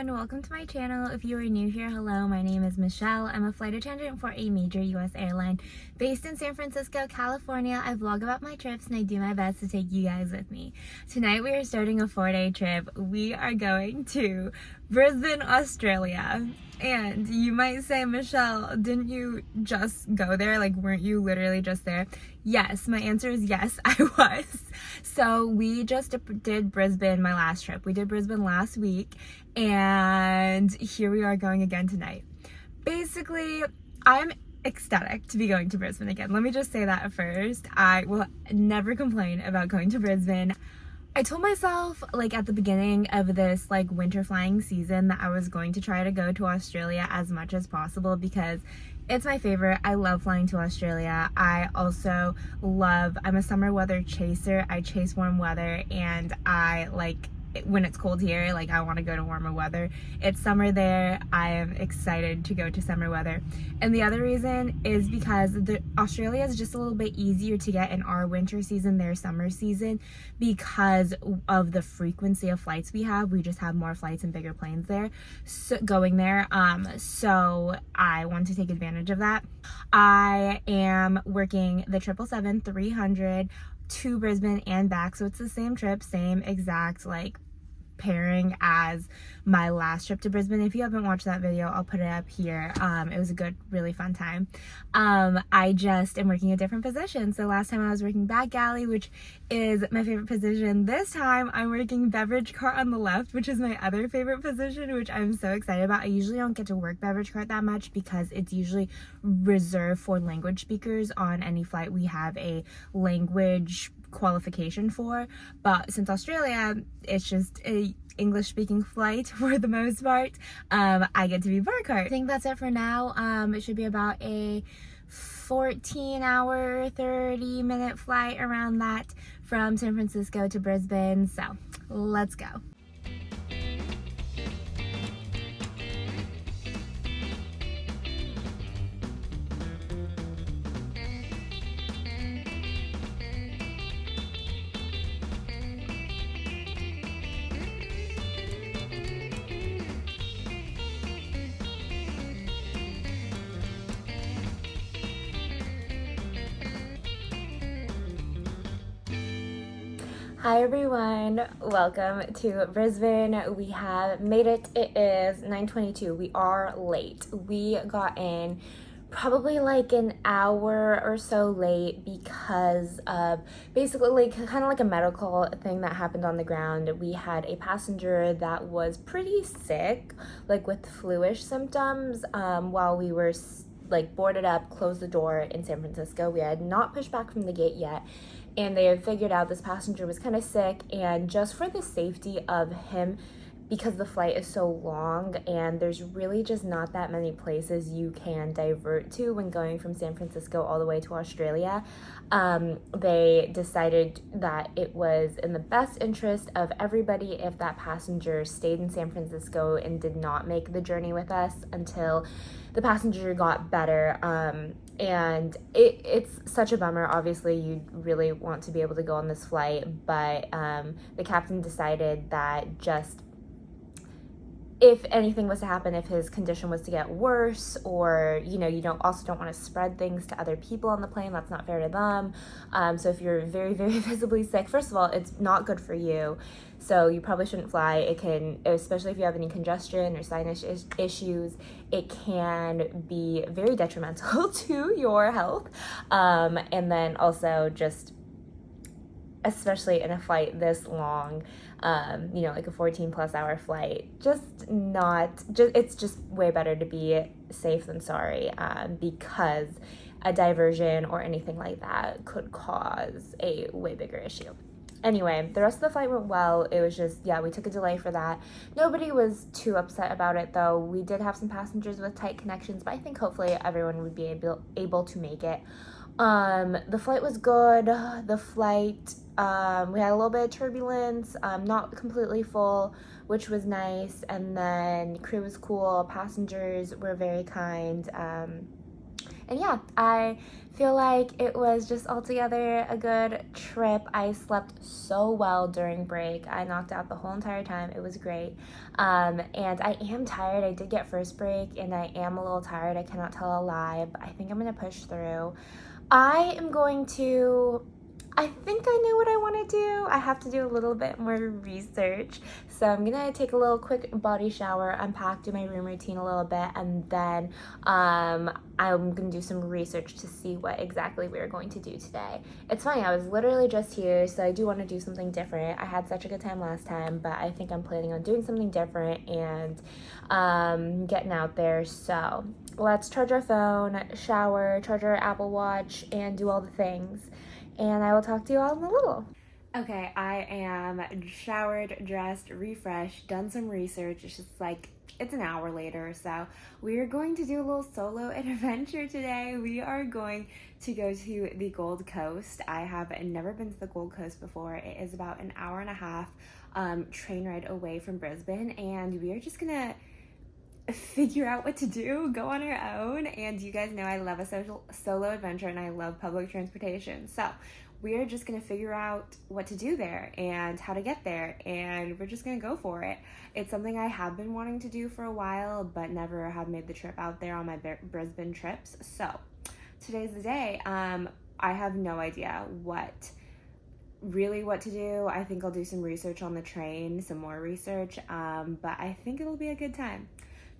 everyone, welcome to my channel. If you are new here, hello, my name is Michelle. I'm a flight attendant for a major US airline based in San Francisco, California. I vlog about my trips and I do my best to take you guys with me. Tonight we are starting a 4-day trip. We are going to Brisbane, Australia. And you might say, Michelle, didn't you just go there? Like, weren't you literally just there? Yes, my answer is yes, I was. So we just did Brisbane, my last trip. We did Brisbane last week, and here we are going again tonight. Basically, I'm ecstatic to be going to Brisbane again. Let me just say that first. I will never complain about going to Brisbane. I told myself, like, at the beginning of this, like, winter flying season that I was going to try to go to Australia as much as possible because it's my favorite. I love flying to Australia. I also I'm a summer weather chaser. I chase warm weather, and I like when it's cold here, like, I want to go to warmer weather. It's summer there. I am excited to go to summer weather. And the other reason is because Australia is just a little bit easier to get in our winter season, their summer season, because of the frequency of flights we have. We just have more flights and bigger planes there, so going there. So I want to take advantage of that. I am working the 777-300 to Brisbane and back, so it's the same trip, same exact like pairing as my last trip to Brisbane. If you haven't watched that video, I'll put it up here. It was a good, really fun time. I just am working a different position. So last time I was working back galley, which is my favorite position. This time I'm working beverage cart on the left, which is my other favorite position, which I'm so excited about. I usually don't get to work beverage cart that much because it's usually reserved for language speakers. On any flight we have a language qualification for, but since Australia it's just a English speaking flight for the most part, I get to be bar cart. I think that's it for now. It should be about a 14-hour 30-minute flight, around that, from San Francisco to Brisbane. So let's go. Hi everyone, welcome to Brisbane. We have made it. It is 9:22. We are late. We got in probably like an hour or so late because of basically like kind of like a medical thing that happened on the ground. We had a passenger that was pretty sick, like with flu-ish symptoms, while we were like boarded up, closed the door in San Francisco. We had not pushed back from the gate yet, and they had figured out this passenger was kind of sick, and just for the safety of him, because the flight is so long and there's really just not that many places you can divert to when going from San Francisco all the way to Australia, they decided that it was in the best interest of everybody if that passenger stayed in San Francisco and did not make the journey with us until the passenger got better. And it's such a bummer. Obviously you really want to be able to go on this flight, but the captain decided that just if anything was to happen, if his condition was to get worse, or you don't want to spread things to other people on the plane, that's not fair to them. So if you're very, very visibly sick, first of all, it's not good for you, so you probably shouldn't fly. It can, especially if you have any congestion or sinus issues, it can be very detrimental to your health. And then also just, especially in a flight this long, like a 14+ hour flight, it's just way better to be safe than sorry, because a diversion or anything like that could cause a way bigger issue. Anyway, the rest of the flight went well. It was just, we took a delay for that. Nobody was too upset about it, though. We did have some passengers with tight connections, but I think hopefully everyone would be able to make it. The flight was good. The flight, we had a little bit of turbulence, not completely full, which was nice. And then crew was cool. Passengers were very kind. And yeah, I feel like it was just altogether a good trip. I slept so well during break. I knocked out the whole entire time. It was great. And I am tired. I did get first break and I am a little tired. I cannot tell a lie, but I think I'm going to push through. I think I know what I want to do. I have to do a little bit more research. So I'm going to take a little quick body shower, unpack, do my room routine a little bit, and then I'm going to do some research to see what exactly we're going to do today. It's funny, I was literally just here, so I do want to do something different. I had such a good time last time, but I think I'm planning on doing something different and getting out there. So let's charge our phone, shower, charge our Apple Watch, and do all the things. And I will talk to you all in a little. Okay, I am showered, dressed, refreshed, done some research. It's just like, it's an hour later, so we're going to do a little solo adventure today. We are going to go to the Gold Coast. I have never been to the Gold Coast before. It is about an hour and a half train ride away from Brisbane, and we are just gonna figure out what to do, go on our own. And you guys know I love a solo adventure and I love public transportation. So we are just going to figure out what to do there and how to get there, and we're just going to go for it. It's something I have been wanting to do for a while, but never have made the trip out there on my Brisbane trips. So today's the day. I have no idea what to do. I think I'll do some research on the train, some more research, but I think it'll be a good time.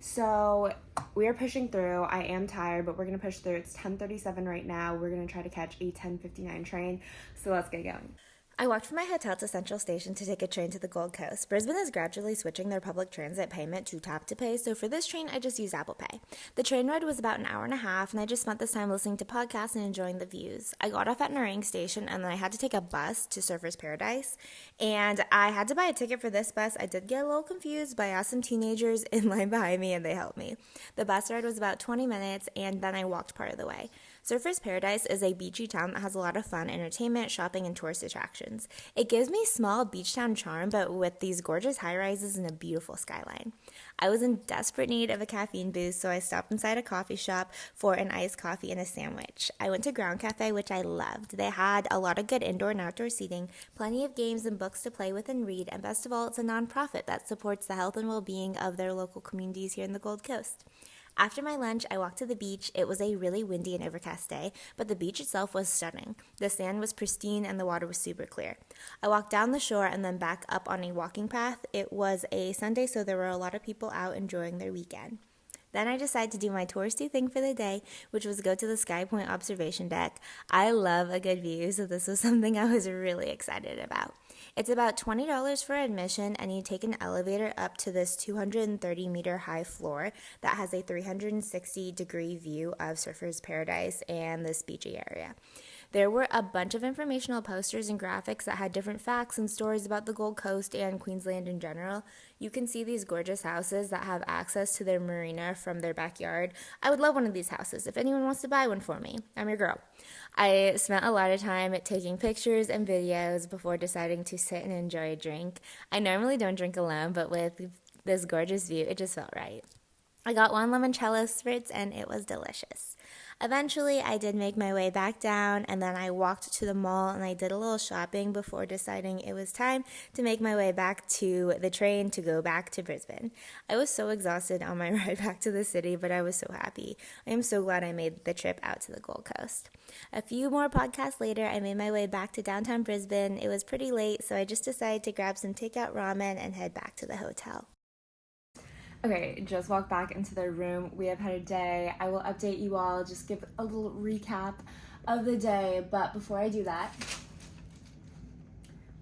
So we are pushing through. I am tired, but we're going to push through. It's 10:37 right now. We're going to try to catch a 10:59 train. So let's get going. I walked from my hotel to Central Station to take a train to the Gold Coast. Brisbane is gradually switching their public transit payment to tap to pay, so for this train, I just used Apple Pay. The train ride was about an hour and a half, and I just spent this time listening to podcasts and enjoying the views. I got off at Nerang Station, and then I had to take a bus to Surfers Paradise, and I had to buy a ticket for this bus. I did get a little confused, but I asked some teenagers in line behind me, and they helped me. The bus ride was about 20 minutes, and then I walked part of the way. Surfers Paradise is a beachy town that has a lot of fun, entertainment, shopping, and tourist attractions. It gives me small beach town charm, but with these gorgeous high-rises and a beautiful skyline. I was in desperate need of a caffeine boost, so I stopped inside a coffee shop for an iced coffee and a sandwich. I went to Ground Cafe, which I loved. They had a lot of good indoor and outdoor seating, plenty of games and books to play with and read, and best of all, it's a nonprofit that supports the health and well-being of their local communities here in the Gold Coast. After my lunch, I walked to the beach. It was a really windy and overcast day, but the beach itself was stunning. The sand was pristine and the water was super clear. I walked down the shore and then back up on a walking path. It was a Sunday, so there were a lot of people out enjoying their weekend. Then I decided to do my touristy thing for the day, which was go to the Sky Point observation deck. I love a good view, so this was something I was really excited about. It's about $20 for admission, and you take an elevator up to this 230-meter high floor that has a 360-degree view of Surfers Paradise and this beachy area. There were a bunch of informational posters and graphics that had different facts and stories about the Gold Coast and Queensland in general. You can see these gorgeous houses that have access to their marina from their backyard. I would love one of these houses. If anyone wants to buy one for me, I'm your girl. I spent a lot of time taking pictures and videos before deciding to sit and enjoy a drink. I normally don't drink alone, but with this gorgeous view, it just felt right. I got one limoncello spritz and it was delicious. Eventually, I did make my way back down, and then I walked to the mall and I did a little shopping before deciding it was time to make my way back to the train to go back to Brisbane. I was so exhausted on my ride back to the city, but I was so happy. I am so glad I made the trip out to the Gold Coast. A few more podcasts later, I made my way back to downtown Brisbane. It was pretty late, so I just decided to grab some takeout ramen and head back to the hotel. Okay, just walked back into the room. We have had a day. I will update you all, just give a little recap of the day. But before I do that,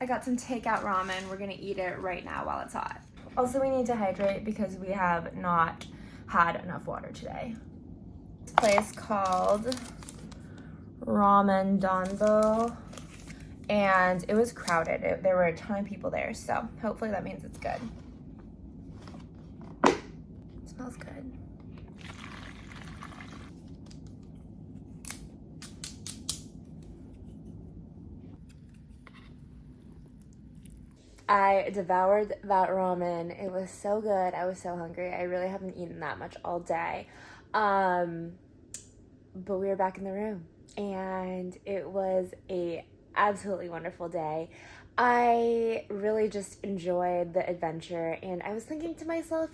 I got some takeout ramen. We're gonna eat it right now while it's hot. Also, we need to hydrate because we have not had enough water today. This place called Ramen Donbo, and it was crowded. There were a ton of people there, so hopefully that means it's good. Smells good. I devoured that ramen. It was so good. I was so hungry. I really haven't eaten that much all day. but we were back in the room, and it was a absolutely wonderful day. I really just enjoyed the adventure, and I was thinking to myself,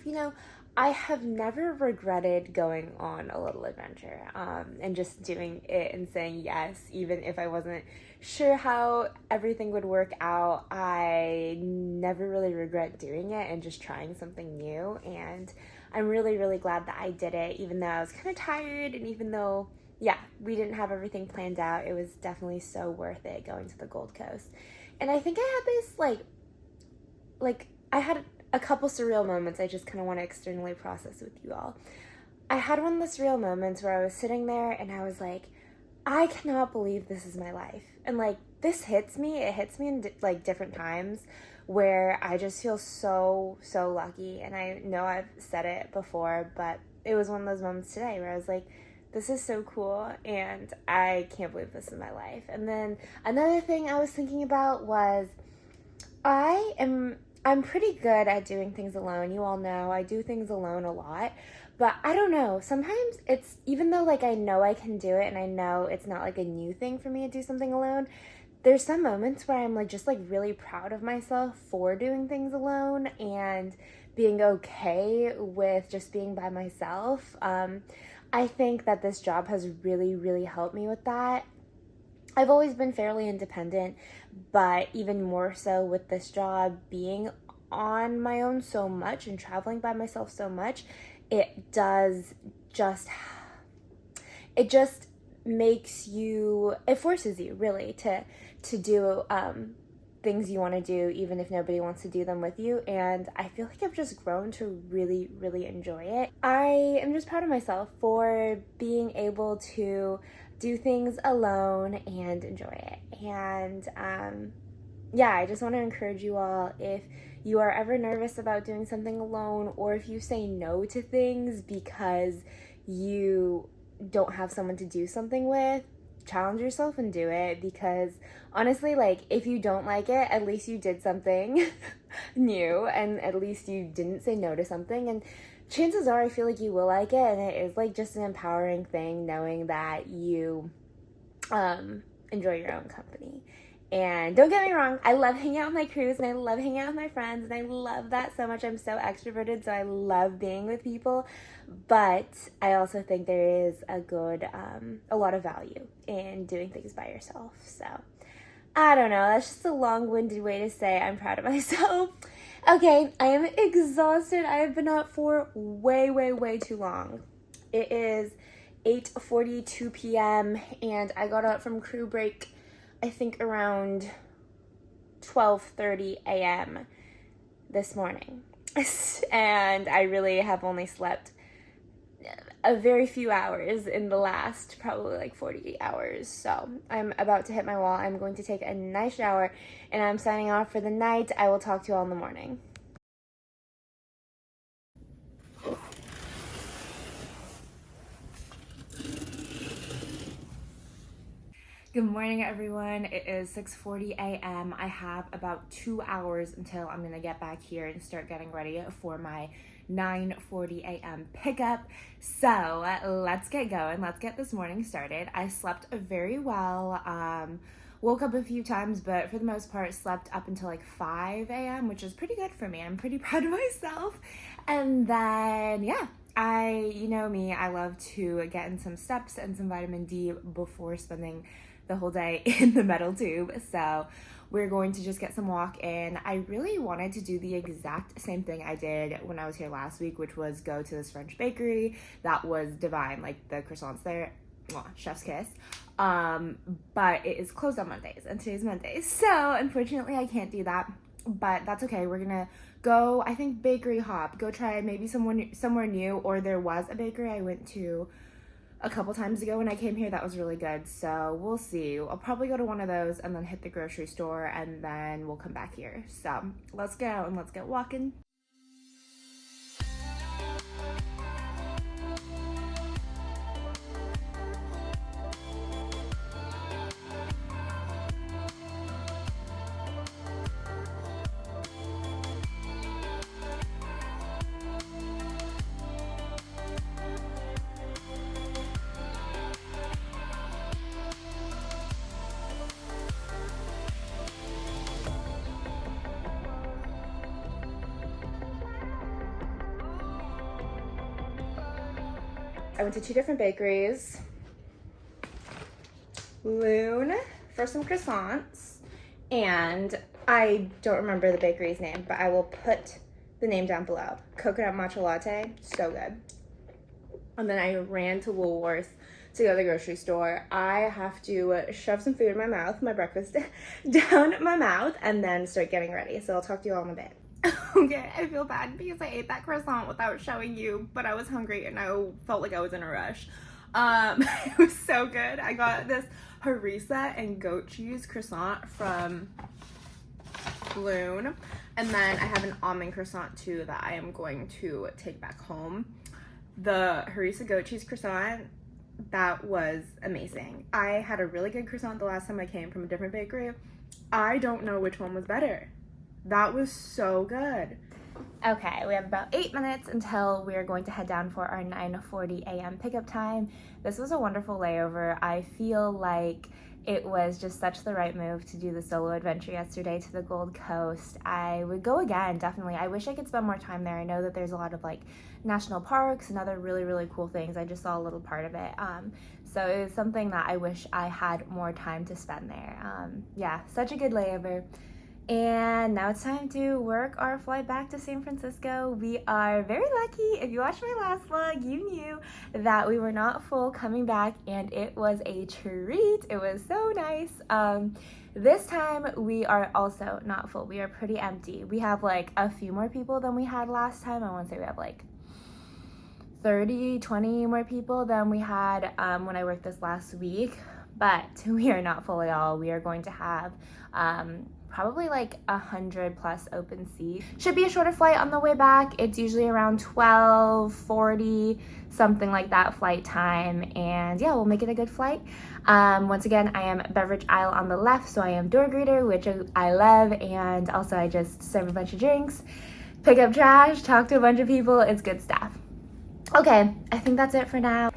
I have never regretted going on a little adventure, and just doing it and saying yes, even if I wasn't sure how everything would work out. I never really regret doing it and just trying something new, and I'm really, really glad that I did it, even though I was kind of tired, and even though, yeah, we didn't have everything planned out. It was definitely so worth it going to the Gold Coast. And I think I had this, I had a couple surreal moments I just kind of want to externally process with you all. I had one of the surreal moments where I was sitting there and I was like, I cannot believe this is my life. And this hits me. It hits me in different times where I just feel so, so lucky. And I know I've said it before, but it was one of those moments today where I was like, this is so cool and I can't believe this is my life. And then another thing I was thinking about was I'm pretty good at doing things alone. You all know I do things alone a lot. But I don't know, sometimes it's, even though I know I can do it and I know it's not a new thing for me to do something alone, there's some moments where I'm just really proud of myself for doing things alone and being okay with just being by myself. I think that this job has really, really helped me with that. I've always been fairly independent, but even more so with this job, being on my own so much and traveling by myself so much, it just makes you, it forces you really to do things you want to do, even if nobody wants to do them with you. And I feel like I've just grown to really, really enjoy it. I am just proud of myself for being able to do things alone and enjoy it. And yeah, I just want to encourage you all, if you are ever nervous about doing something alone, or if you say no to things because you don't have someone to do something with, challenge yourself and do it. Because honestly, if you don't like it, at least you did something new, and at least you didn't say no to something. And chances are, I feel like you will like it, and it is just an empowering thing knowing that you enjoy your own company. And don't get me wrong, I love hanging out with my crews and I love hanging out with my friends, and I love that so much. I'm so extroverted, so I love being with people. But I also think there is a lot of value in doing things by yourself. So I don't know, that's just a long-winded way to say I'm proud of myself. Okay, I am exhausted. I have been up for way, way, way too long. It is 8:42 p.m. and I got up from crew break, I think around 12:30 a.m. this morning. And I really have only slept a very few hours in the last probably 48 hours. So I'm about to hit my wall. I'm going to take a nice shower and I'm signing off for the night. I will talk to you all in the morning. Good morning, everyone. It is 6:40 a.m. I have about 2 hours until I'm gonna get back here and start getting ready for my 9:40 a.m. pickup. So let's get going. Let's get this morning started. I slept very well. Woke up a few times, but for the most part slept up until 5 a.m., which is pretty good for me. I'm pretty proud of myself. And then, yeah, you know me, I love to get in some steps and some vitamin D before spending the whole day in the metal tube. So we're going to just get some walk in. I really wanted to do the exact same thing I did when I was here last week, which was go to this French bakery. That was divine, the croissants there, chef's kiss. But it is closed on Mondays, and today's Monday. So unfortunately I can't do that, but that's okay. We're gonna go, I think, bakery hop, go try maybe somewhere new, or there was a bakery I went to a couple times ago when I came here that was really good. So we'll see. I'll probably go to one of those and then hit the grocery store, and then we'll come back here. So let's go and let's get walking. I went to 2 different bakeries. Loon for some croissants, and I don't remember the bakery's name, but I will put the name down below. Coconut matcha latte, so good. And then I ran to Woolworths to go to the grocery store. I have to shove some food in my mouth, my breakfast, down my mouth, and then start getting ready. So I'll talk to you all in a bit. Okay, I feel bad because I ate that croissant without showing you, but I was hungry and I felt like I was in a rush. It was so good. I got this harissa and goat cheese croissant from Loon, and then I have an almond croissant too that I am going to take back home. The harissa goat cheese croissant, that was amazing. I had a really good croissant the last time I came from a different bakery. I don't know which one was better. That was so good. Okay, we have about 8 minutes until we are going to head down for our 9:40 a.m. pickup time. This was a wonderful layover. I feel like it was just such the right move to do the solo adventure yesterday to the Gold Coast. I would go again, definitely. I wish I could spend more time there. I know that there's a lot of like national parks and other really, really cool things. I just saw a little part of it. So it was something that I wish I had more time to spend there. Yeah, such a good layover. And now it's time to work our flight back to San Francisco. We are very lucky. If you watched my last vlog, you knew that we were not full coming back, and it was a treat. It was so nice. This time we are also not full. We are pretty empty. We have like a few more people than we had last time. I want to say we have like 20 more people than we had when I worked this last week, but we are not full at all. We are going to have probably like 100 plus open seats. Should be a shorter flight on the way back. It's usually around 12:40, something like that flight time, and yeah, we'll make it a good flight. Once again, I am beverage aisle on the left, so I am door greeter, which I love, and also I just serve a bunch of drinks, pick up trash, talk to a bunch of people. It's good stuff. Okay, I think that's it for now.